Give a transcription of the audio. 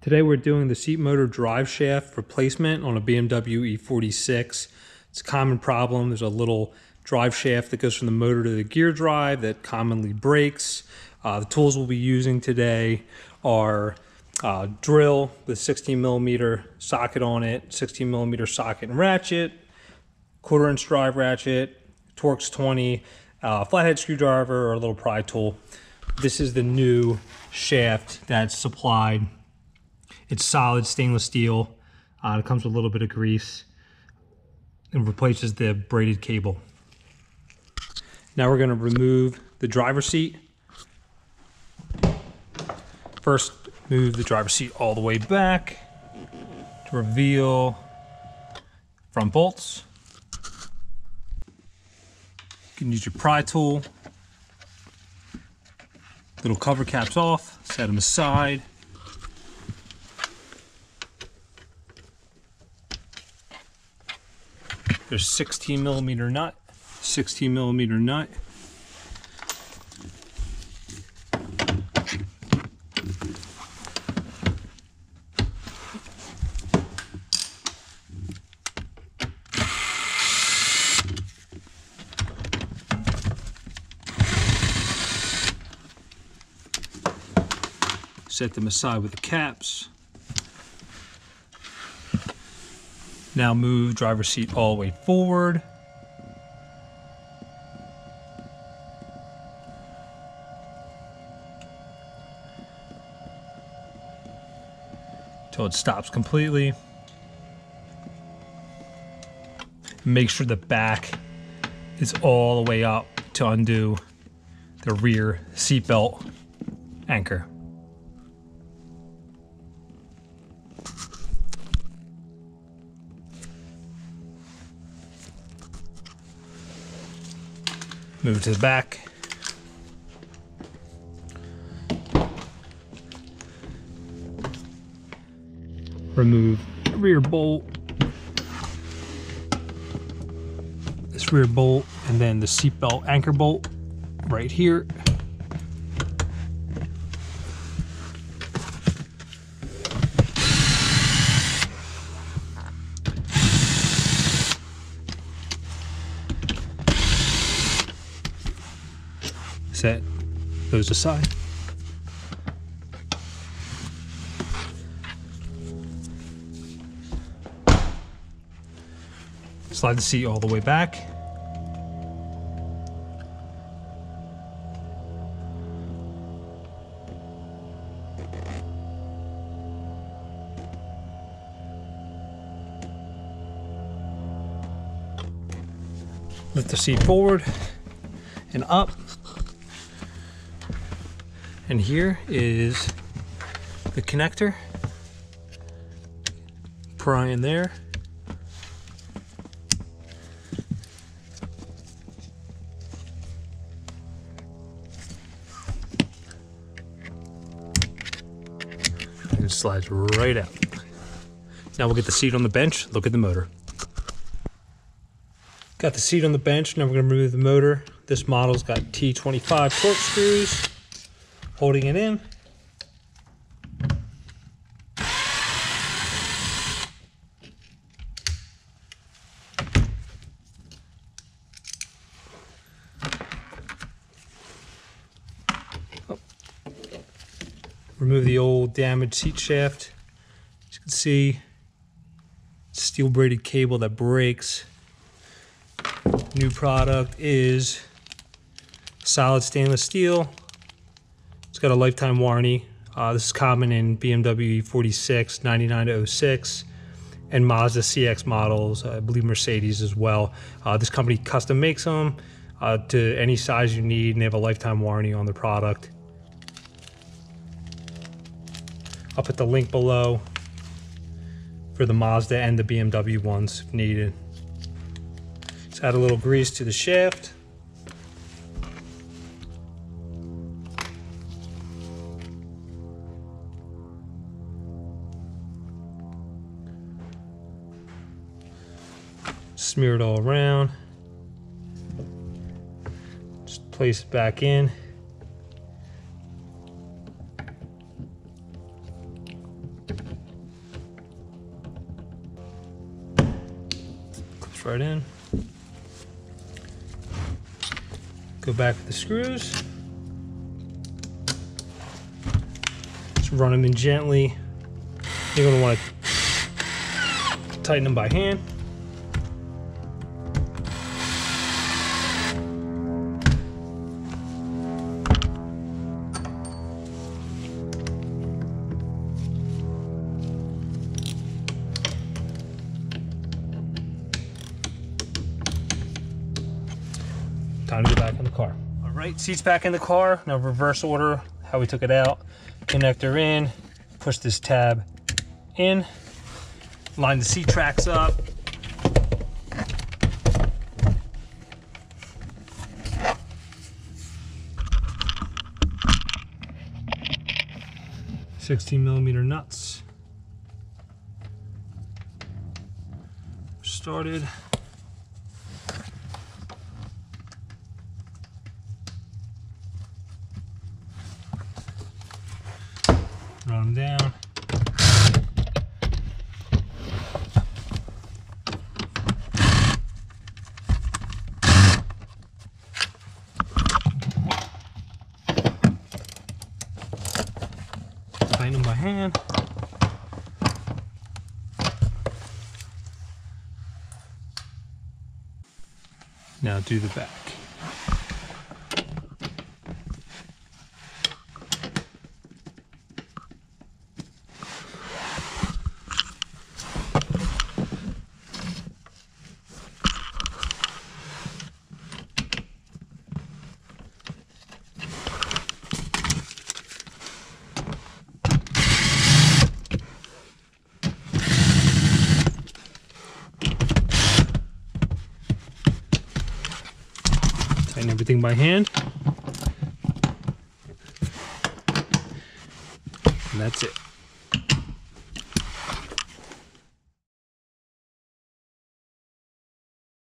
Today we're doing the seat motor drive shaft replacement on a BMW E46. It's a common problem. There's a little drive shaft that goes from the motor to the gear drive that commonly breaks. The tools we'll be using today are drill with 16mm socket on it, 16mm socket and ratchet, 1/4 inch drive ratchet, Torx 20, flathead screwdriver, or a little pry tool. This is the new shaft that's supplied. It's solid stainless steel. It comes with a little bit of grease and replaces the braided cable. Now we're going to remove the driver's seat. First, move the driver's seat all the way back to reveal front bolts. You can use your pry tool. Little cover caps off, set them aside. There's 16mm nut, 16mm nut. Set them aside with the caps. Now move driver's seat all the way forward. Until it stops completely. Make sure the back is all the way up to undo the rear seatbelt anchor. Move to the back. Remove the rear bolt. This rear bolt, and then the seatbelt anchor bolt right here. Set those aside. Slide the seat all the way back. Lift the seat forward and up. And here is the connector. Pry in there. And it slides right out. Now we'll get the seat on the bench, look at the motor. Got the seat on the bench, now we're going to remove the motor. This model's got T25 Torx screws. Holding it in. Oh. Remove the old damaged seat shaft. As you can see, steel braided cable that breaks. New product is solid stainless steel. It's got a lifetime warranty. This is common in BMW E46, 99 to 06, and Mazda CX models, I believe Mercedes as well. This company custom makes them to any size you need, and they have a lifetime warranty on the product. I'll put the link below for the Mazda and the BMW ones if needed. Just add a little grease to the shaft. Smear it all around. Just place it back in. right in. Go back with the screws. Just run them in gently. You're going to want to tighten them by hand. Time to get back in the car. All right, seat's back in the car. Now reverse order how we took it out. Connector in, push this tab in, line the seat tracks up. $16mm nuts. Started. Run them down. Tighten them by hand. Now do the back. Tighten everything by hand. And that's it.